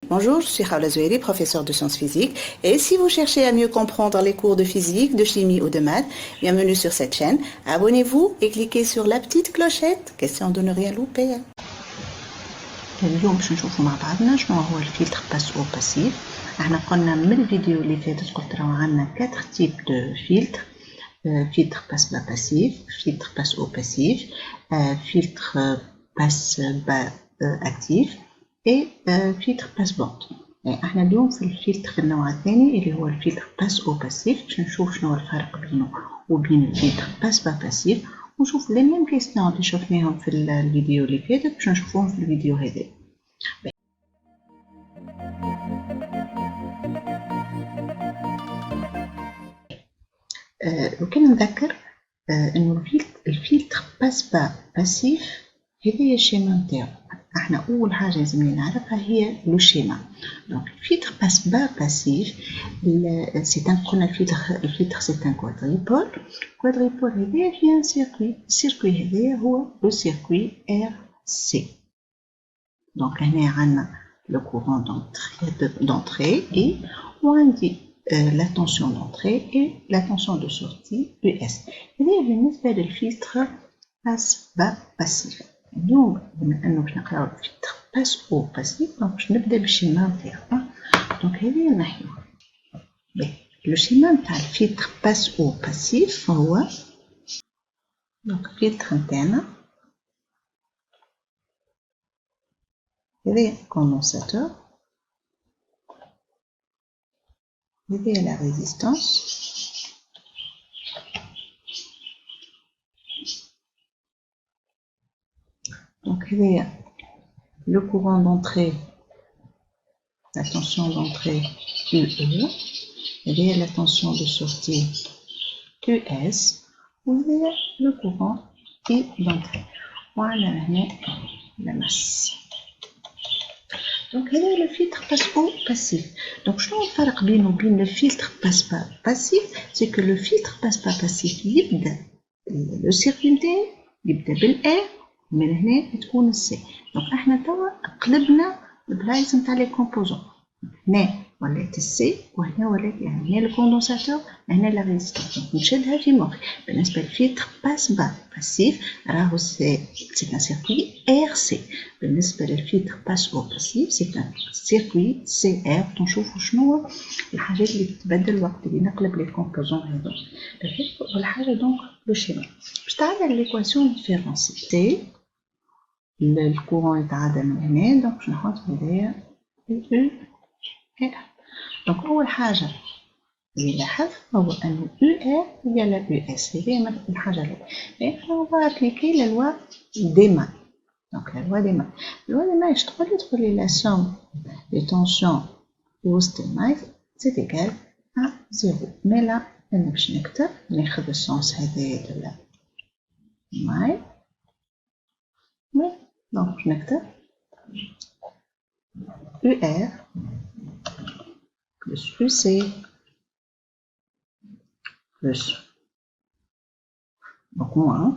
Bonjour, je suis Khawla Zouhiri, professeure de sciences physiques. Et si vous cherchez à mieux comprendre les cours de physique, de chimie ou de maths, bienvenue sur cette chaîne. Abonnez-vous et cliquez sur la petite clochette, question de ne rien louper. اليوم باش نشوفوا مع بعضنا شنو هو الفلتر باسو باسيف. احنا قلنا من الفيديو اللي فاتت قلت راهو عندنا 4 تيب دو فلتر: فلتر باس با باسيف، فلتر باس او باسيف، فلتر باس با اكتيف اي فلتر باس بوند. احنا اليوم في الفلتر النوع الثاني اللي هو الفلتر باس او باسيف، باش نشوف شنو الفرق بينه وبين الفلتر باس با باسيف، ونشوف لي ميم كيستيون اللي شفناهم في الفيديو اللي فاتت باش نشوفوهم في الفيديو هذا. لو كان نذكر انه الفلتر باس با باسيف هذايا الشيما نتاعو. احنا اول حاجه لازمنا نعرفها هي لو شيما. دونك الفلتر باس با باسيف سي ان قلنا الفلتر سي ان كوادريبول هذايا فيه ان سيركوي. السيركوي هذايا هو لو سيركوي ار سي. دونك هنا عندنا لو كورون d'entrée et وعندي la tension d'entrée et la tension de sortie US. هذه بالنسبة للفلتر باس با باسيف. اليوم بما أنه باش نقراو الفلتر باس أو باسيف، دونك باش نبدا بالشيما نتاعو. دونك هذه نحيوها. لو شيما نتاع الفلتر باس أو باسيف هو دونك الفلتر نتاعنا هذايا كوندونساتور، هذايا لا ريزيستانس، donc هذايا le courant d'entrée, la tension d'entrée QE, هذايا la tension de sortie QS، وهذايا le courant d'entrée. وعندنا هنا la masse. دونك هذا لو فلتر باس او باسيف. دونك شنو الفرق بينه وبين الفلتر باس با باسيف؟ سي كو لو فلتر باس با باسيف يبدا لو سيركوي نتاعو يبدا بالار، ومن هنا تكون السي. دونك احنا توا قلبنا البلايص نتاع لي كومبوزون، هنا ولات السي وهنا ولات يعني هنا الكوندونساتور هنا لا ريزيستانس. نشدها في مخي. بالنسبه للفلتر باس با باسيف راهو سي ان سيركوي ار سي. بالنسبه للفلتر باس او باسيف سي ان سيركوي سي ار. تنشوفوا شنو الحاجات اللي تتبدل وقت اللي نقلب لي كومبوزون هذو. اول حاجه دونك لو شيما باش تعدل ليكواسيون ديفيرونسي سي الكورون يتعادل من هنا. دونك باش نحط هذايا او. دونك أول حاجة اللي لاحظ هو أنه UR يلا US. هذه الحاجة الأولى. إحنا نبغى أبليكي لا لوا ديما. دونك لا لوا ديما. لوا ديما إيش تقول؟ تقول لي لا سوم دي تونسيون وسط الماي سي إيكال أ زيرو. مي لا أنا باش نكتب ناخذ السونس هذايا دو لا ماي. دونك باش نكتب UR plus UC plus donc moins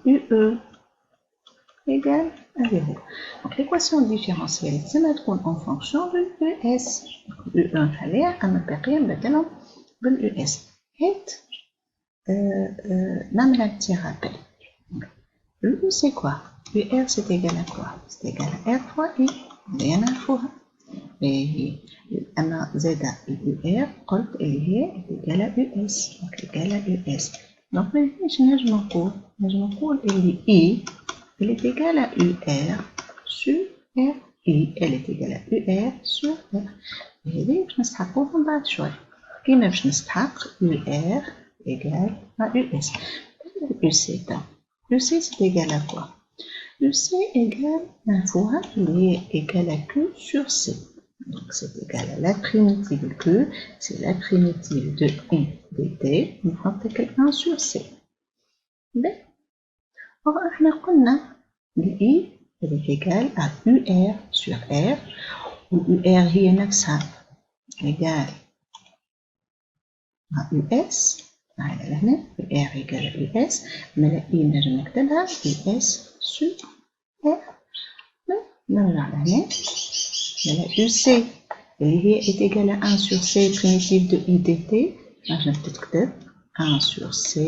UE égale à 0. Donc l'équation différentielle, c'est mettre en fonction de ES. UE خليها أما الباقيين بدلهم بالUS. هات نعمل un petit rappel. UE c'est quoi? UR c'est égal à quoi? C'est égal à R fois I. هذه نعرفوها. أما زادة UR قلت اللي هي égal à US. donc égal à US. donc مانيش نجم نقول اللي I elle est égale à UR sur RI. elle est égale à UR sur R. هذه باش نستحقوها من بعد شوي. كيما باش نستحق UR égale à US. UC UC c'est égal à quoi? UC égale نعرفوها اللي هي égal à Q sur C. donc c'est égal à la primitive Q, c'est la primitive de I dt نحط كل 1 sur C. or احنا قلنا I est égal à UR sur R، و UR هي نفسها égal US على هنا R égale US mais I نجم نكتبها US sur R نرجع لهنا على UC اللي هي est égale à 1 sur C primitive de I dt نجم تتكتب 1 sur C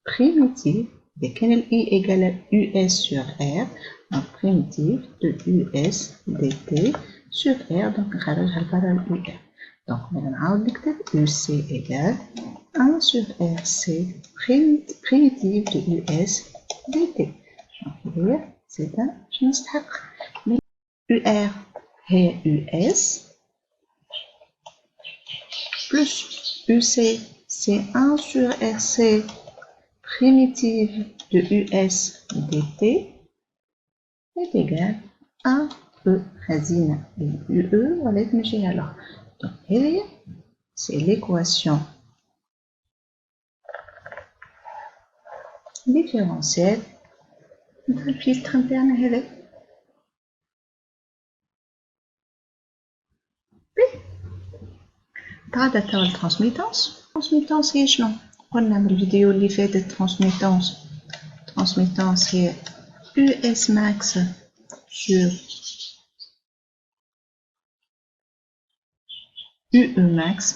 primitive إذا كان ال I égale à US sur R donc primitive de US dt sur R donc نخرجها لبرا ال UR donc on va نكتب UC égale 1 sur RC primitive de US dt donc here c'est un je نستحق mais UR هي US plus UC c'est 1 sur RC primitive de US dt est égal à E خزينة UE ولا تمشي alors donc here c'est l'équation différentielle de le filtre interne هذا تعال توا الترانسميتانس الترانسميتانس هي شنو قلنا من الفيديو اللي فاتت ترانسميتانس هي US max sur UE max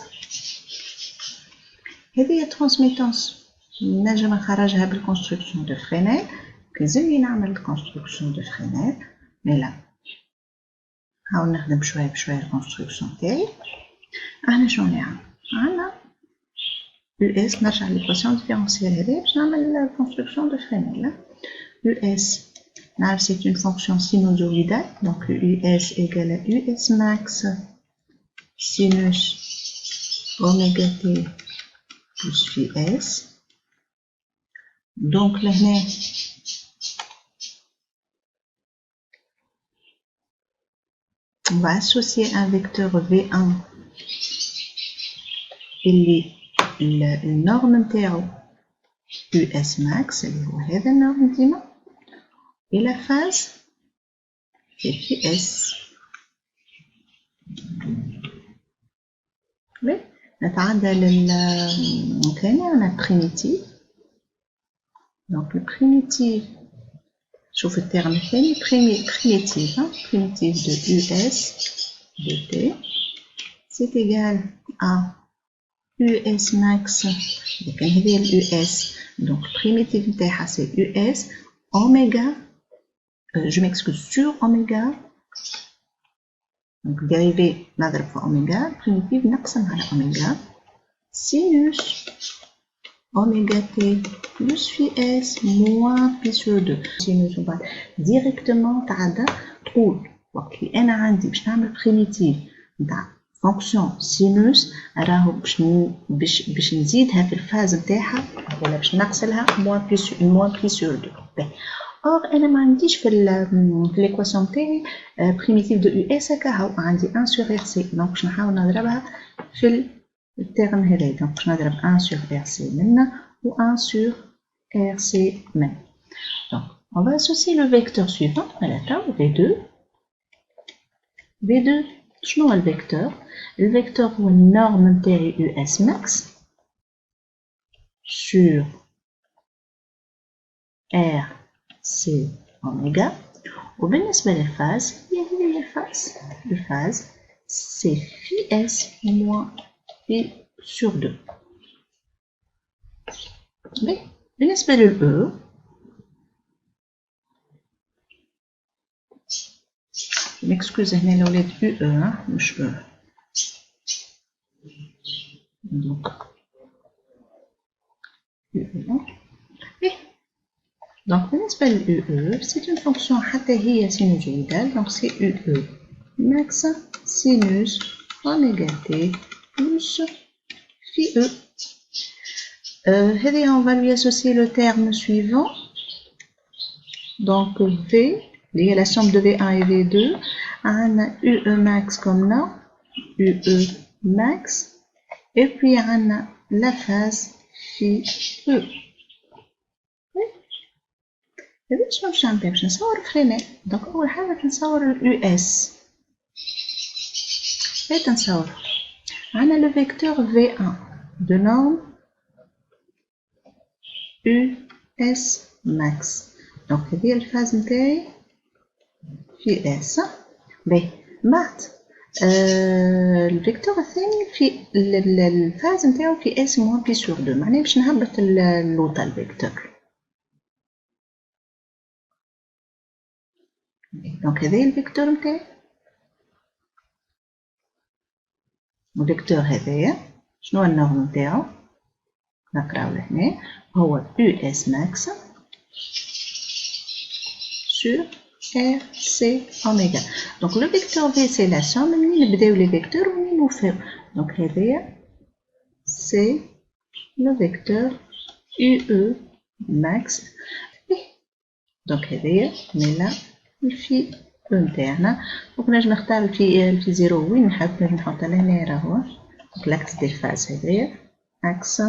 هذه هي ترانسميتانس نجم نخرجها بالكونستركسيون دو فرينيل كنزلي نعمل الكونستركسيون دو فرينيل مي لا هاو نخدم شويه بشويه الكونستركسيون تاعي احنا شنو نعمل عندنا يو اس نرجع للإيكواسيون ديفيرونسيال هذه باش نعمل الكونستركسيون دو فرينيل يو اس نعرف سي اون فونكسيون سينوزويدال دونك يو اس ايغال يو اس ماكس سينوس اوميغا تي plus phi s. Donc là, on va associer un vecteur V1 et la norme terreau US max, c'est la norme dima, et la phase c'est phi s. Oui. نتعدل ثاني على primitive donc le primitive شوف الترم الثاني primitive primitive de US dt c'est égal à US max donc هذه ال US donc primitive نتاعها c'est US oméga je m'excuse sur oméga donc dérivé نضرب في اوميغا primitive نقسم على اوميغا sinus oméga t plus phi s moins pi sur 2 sinus وبعد directement تعدى تقول وقت اللي انا عندي باش نعمل primitive نتاع فونكسيون سينوس راهو باش نزيدها في الفاز نتاعها ولا باش نقسلها moins pi sur 2 or انا ما عنديش في ليكواسيون تاعي primitive de US هكا هاو عندي 1 sur RC دونك باش نحاول نضربها في الترم هذا دونك باش نضرب 1 sur RC منا و 1 sur RC منا donc on va associer le vecteur suivant à la table V2 شنو هو الفيكتور الفيكتور هو النورم نتاعي US max sur RC oméga وبالنسبة للفاز هي الفاز c'est phi s moins pi sur 2 بالنسبة لل E m'excuse هنا الأولاد UE مش E donc donc بالنسبة لل UE c'est une fonction حتى هي sinusoïdale donc c'est UE max sinus oméga t plus phi E on va lui associer le terme suivant donc V lié à la somme de V1 et V2 un UE max comme là UE max et puis on a la phase phi E إذا شنو باش نعمل باش نصور فرينيل دونك أول حاجة باش نصور ال US هاي تنصور عندنا لو فيكتور V1 de norme US max. Donc هذه الفاز نتاعي في S. باهي بعد الفيكتور الثاني في الفاز نتاعو في S moins P sur 2. معناها باش نهبط اللوطة الفيكتور. دونك هذا الفيكتور نتاعي. الفيكتور هذايا شنو النورم نتاعو؟ نقراو لهنا هو US max sur RC oméga. Donc le vecteur V c'est la somme منين نبداو les vecteurs ومنين نوفيو. Donc هذايا c'est le vecteur UE max. Donc هذايا ملا الفي نتاعنا. دونك نجم نختار الفي زيرو وين نحب نجم نحطها لهنا راهو. دونك لاكس دي فاز هذايا اكس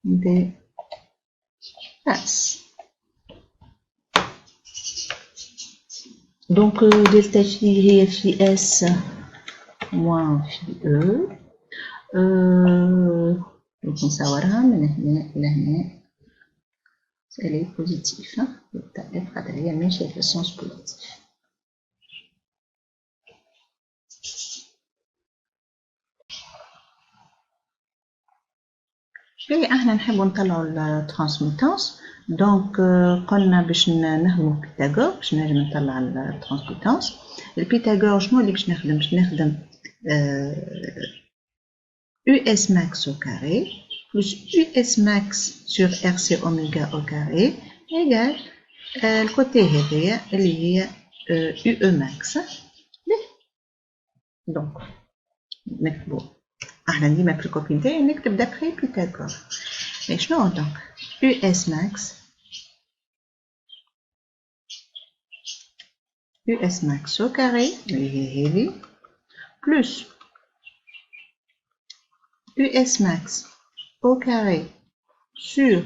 دي فاز. دونك دلتا في هي في اس موان في او. دونك نصورها من هنا لهنا. Elle est positive. Elle est ماشية في السونس بوزيتيف. باهي احنا نحبو نطلعو الترانسميتانس. دونك قلنا باش نخدمو بيتاغور باش نجم نطلع الترانسميتانس. البيتاغور شنو اللي باش نخدم؟ باش نخدم US max au carré plus US max sur RC oméga au carré égale le côté هذايا اللي هي UE max. دونك نكتبو احنا ديما في الكوبي نتاعي نكتب دابخي بيتاغور. مي شنو دونك US max au carré اللي هي هذه plus US max au carré sur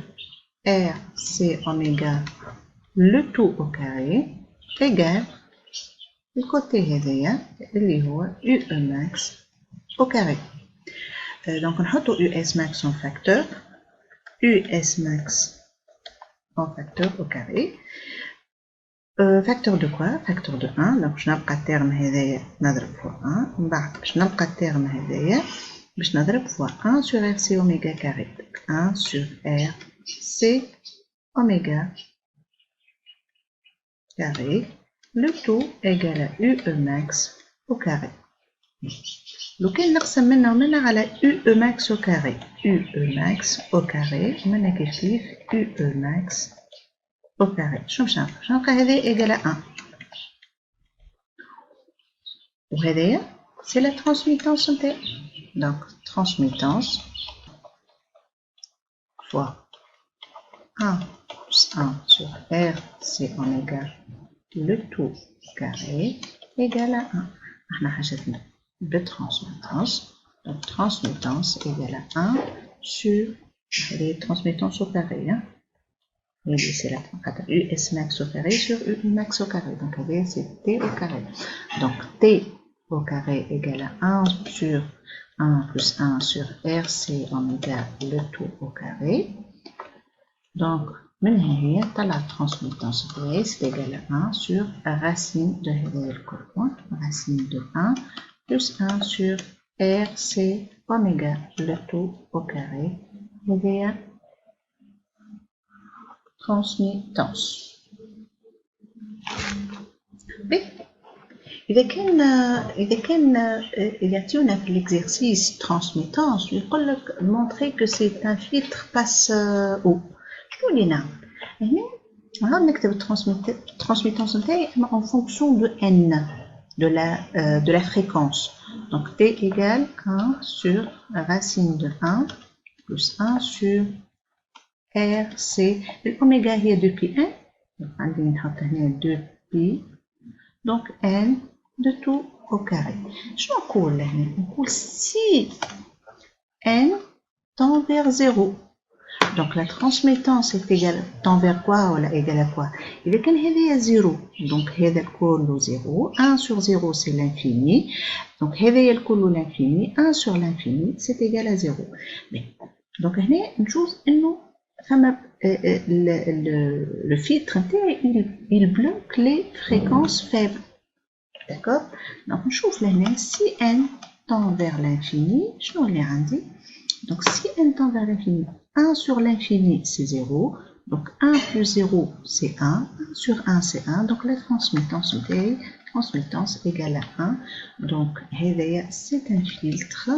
RC oméga le tout au carré égale le côté هذايا اللي هو UE max au carré. Donc نحطو US max en facteur. US max en facteur au carré. Facteur de quoi? Facteur de 1. Donc باش نلقى الترم هذايا نضرب فوا 1. من بعد باش نلقى الترم هذايا باش نضرب فوا 1 sur RC oméga carré. 1 sur RC oméga carré. Le tout égale à UE max au carré. لو كان نقسم منها ومنها على UE max au carré. UE max au carré ومنها كيف UE max au carré. شنو باش نلقى؟ باش نلقى هذه إيجال 1 وهذايا سي لا ترانسميتانس نتاعي. دونك ترانسميتانس فوا 1 plus 1 sur RC oméga le tout carré égale à 1. احنا حاجتنا بترانسميتانس. Donc transmittance égale à 1 sur les transmittances au carré. Et c'est la US max au carré sur U max au carré. Donc c'est T au carré. Donc T au carré égale à 1 sur 1 plus 1 sur RC oméga le tout au carré. Donc من هي طلع transmittance c'est égal à 1 sur racine de هذا الكل. Racine de 1 plus 1 sur RC oméga le tout au carré. هذايا transmittance. إذا كان يعطيونا في l'exercice transmittance يقول لك montrer que c'est un filtre passe où. شنو اللي نعمل؟ هنا غادي نكتب الترانسميتانس نتاعي en fonction de n de la fréquence. Donc t égale 1 sur racine de 1 plus 1 sur RC. الأوميغا هي 2 pi n. عندي نحط هنا 2 pi. Donc n de tout au carré. شنو نقول هنا؟ نقول si n tend vers 0. Donc la transmittance est égale tend vers quoi ou égale à quoi? Il est qu'il y a 0. Donc il y a 0. 1 sur 0 c'est l'infini. Donc il y a l'infini. 1 sur l'infini c'est égal à 0. Donc هنا نشوف انه فما le filtre il bloque les fréquences faibles. D'accord? Donc نشوف لهنا si n tend vers l'infini, شنو اللي عندي؟ Donc si n tend vers l'infini, 1 sur l'infini c'est 0, donc 1 plus 0 c'est 1, 1 sur 1 c'est 1, donc la transmittance égale à 1, donc c'est un filtre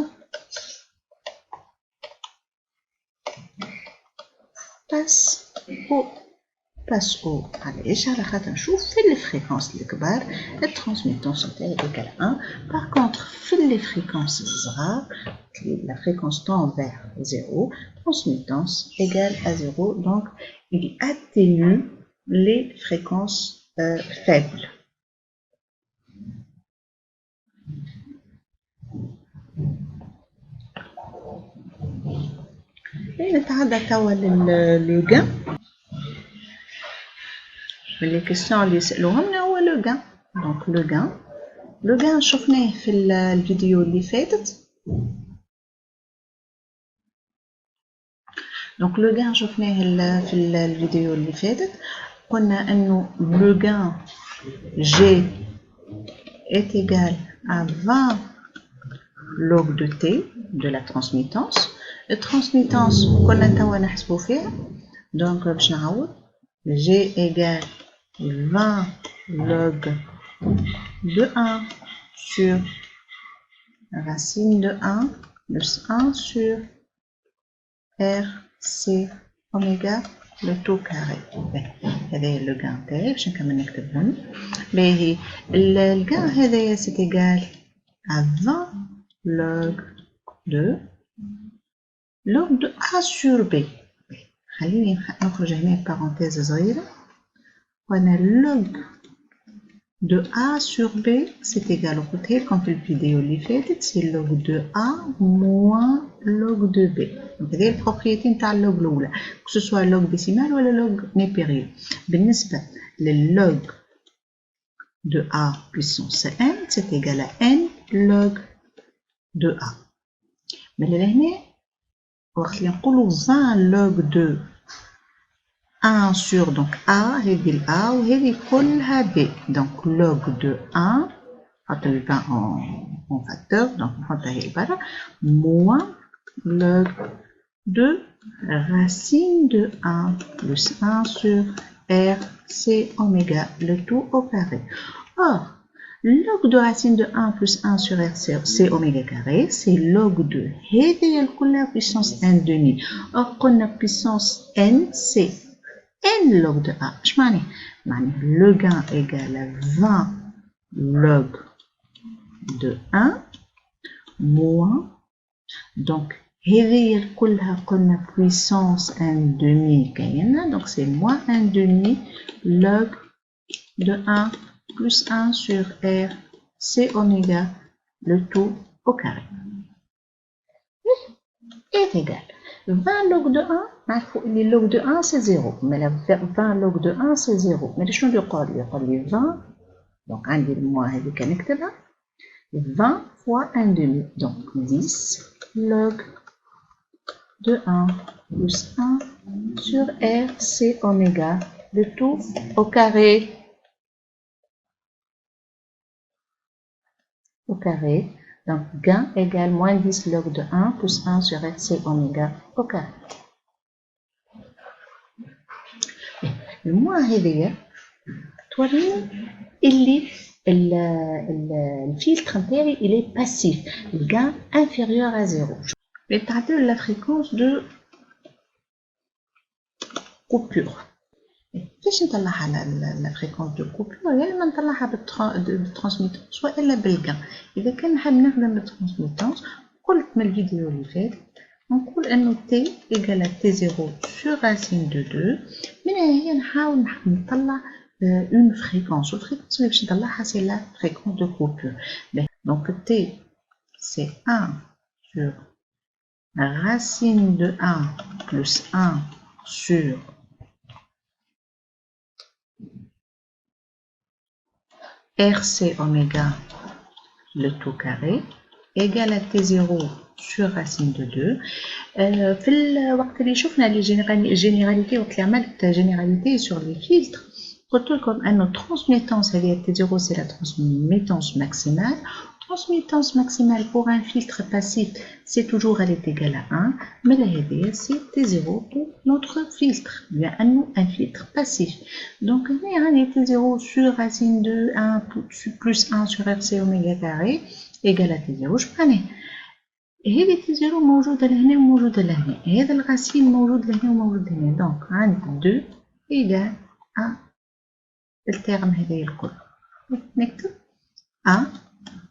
passe au علاش على خاطر نشوف في الفريكونس الكبار الترانسميتونس نتاعي égale à 1. Par contre في les fréquences الصغار la fréquence tend vers 0, transmittance égale à 0, donc il atténue les fréquences faibles. Et نتعدى توا le gain. Les questions اللي يسألوهم هو le gain. Donc le gain شفناه في الفيديو اللي فاتت. Donc le gain شفناه في الفيديو اللي فاتت. قلنا انه le gain G est égal à 20 log de t de la transmittance. La transmittance قلنا توا نحسبوا فيها. Donc باش نعوض G égale 20 log de 1 sur racine de 1 plus 1 sur R C oméga le tout carré. هذا le gain تاعي باش نكمل نكتبهم. باهي le gain هذايا c'est égal à 20 log de A sur B. خليني نخرج هنا parenthèse صغيرة. On a log de A sur B, c'est égal au côté, comme le vidéo اللي فاتت, c'est log de A moins log de B. Donc, هذه البروبريتي نتاع اللوج الأولى, que ce soit log décimal ولا log népérieux. بالنسبة للlog de A puissance n, c'est égal à n log de A. Mais لهنا وقت اللي نقولوا 20 log de 1 sur donc A, هذه A وهذه كلها B. Donc log de 1, حط le 20 en facteur, donc نحطها هي برا, moins log de racine de 1 plus 1 sur R C oméga, le tout au carré. Or, log de racine de 1 plus 1 sur R C oméga carré, c'est log de هذه كلها puissance n demi. Or, qu'on a puissance n, c'est n log de A. Je m'en le gain égale à 20 log de 1 moins, donc هذه كلها قلنا puissance n demi كاينة, donc c'est moins n demi log de 1 plus 1 sur R C oméga, le tout au carré. Est égal 20 log de 1, les log de 1 c'est 0, mais la 20 log de 1 c'est 0. Mais شنو يقول لي 20, donc عندي الموا هذيك نكتبها 20 fois 1 demi, donc 10 log de 1 plus 1 sur R C oméga, le tout au carré. Au carré, donc gain égale moins 10 log de 1 plus 1 sur R C oméga au carré. الموا هذيا توريني اللي الفلتر نتاعي il est passif, le gain inférieur à 0. Je vais traiter la fréquence de coupure. كيفاش نطلعها la fréquence de coupure؟ يا اما نطلعها بالترانسميتونس والا بالجان. اذا كان نحب نخدم بالترانسميتونس قلت من الفيديو اللي فات نقول انه t égale à t0 sur racine de 2. من هي نحاول نطلع une fréquence. والفريكونس اللي باش نطلعها c'est la fréquence de coupure. Donc t c'est 1 sur racine de 1 plus 1 sur RC oméga le tout carré égale à T0 sur racine de 2. في الوقت اللي شفنا les généralités وقت اللي عملت généralité sur les filtres قلت لكم أنه transmittance هذه T0 c'est la transmittance maximale. Transmittance maximale pour un filtre passif c'est toujours elle est égale à 1 mais là c'est T0 pour notre filtre bien un filtre passif. Donc on est T0 sur racine de 1 plus 1 sur RC oméga carré égale à T0. je prends هذه T0 موجودة لهنا وموجودة لهنا هذا الغسيل موجود لهنا وموجود لهنا دونك عندي 2 إيجال à الترم هذايا الكل نكتب 1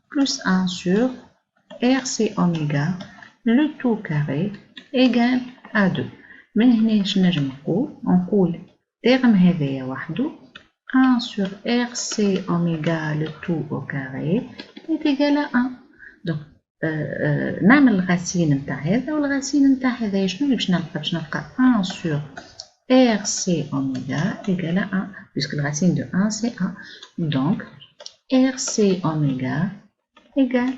plus 1 sur RC oméga le tout carré égale à 2 من هنا اش نجم نقول الترم هذايا وحده 1 sur RC oméga le tout au carré est égal à 1 donc نعمل الغسيل نتاع هذا والغسيل نتاع هذا شنو اللي باش نلقى 1 sur RC oméga égale à 1 puisque le racine de 1 c'est 1 donc RC oméga égale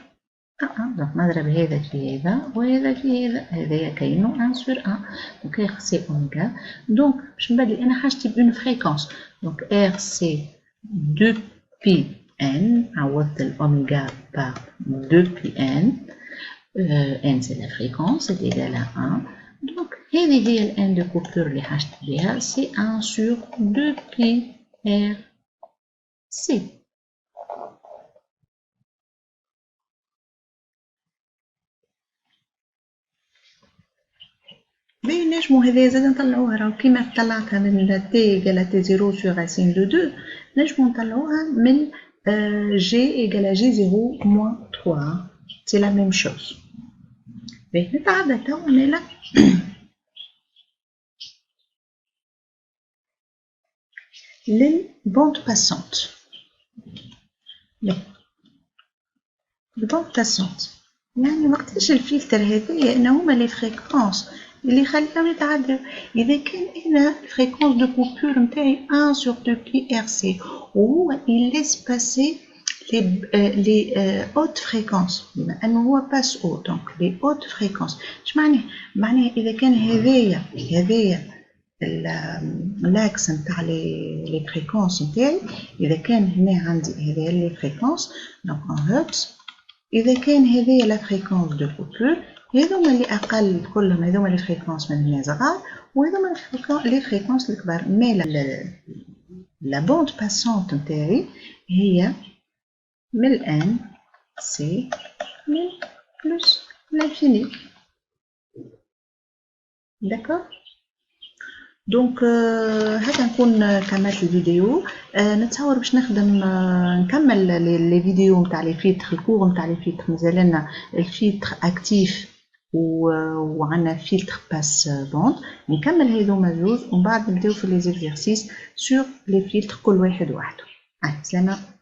à 1 donc نضرب هذا في هذا وهذا في هذا هذايا كاينو 1 sur 1 donc RC oméga donc باش نبدل انا حاجتي بون فريكونس donc RC 2 pi n عوضت الأوميغا par 2 pi n n c'est la fréquence c'est égal à 1 donc هذه هي ال n de coupure اللي حاجت بها c'est 1 sur 2 pi r c باهي نجمو هذايا زادا نطلعوها راهو كيما طلعتها من t égale à t0 sur racine de 2 نجمو نطلعوها من g égale à g0 moins 3 c'est la même chose باهي نتعدى توا نلا للبوند باسونت البوند باسونت يعني وقتاش الفلتر هذايا ان هما لي فريكونس اللي خليهم يتعداو اذا كان انا الفريكونس دو كوبور نتاعي 1 sur 2 pi rc وهو يليس باسي les hautes fréquences بما انه هو باس او دونك les hautes fréquences اش معناه اذا كان هذايا الاكس نتاع لي فريكونس نتاعي اذا كان هنا عندي هذايا لي فريكونس دونك ان هرتز اذا كان هذايا لا فريكونس دو كوبور هذوما اللي اقل كلهم هذوما لي فريكونس مادهما صغار وهذوما لي فريكونس الكبار مي لا بوند باسونت نتاعي هي من n c'est من plus l'infini d'accord donc هكا نكون كملت الفيديو نتصور باش نخدم نكمل لي فيديو نتاع لي فيلتر الكور نتاع لي فيلتر مازالنا الفيلتر اكتيف وعندنا فيلتر باس بوند نكمل هذوما زوج ومن بعد نبداو في لي زيكزارسيس سور لي فيلتر كل واحد وحده سلامه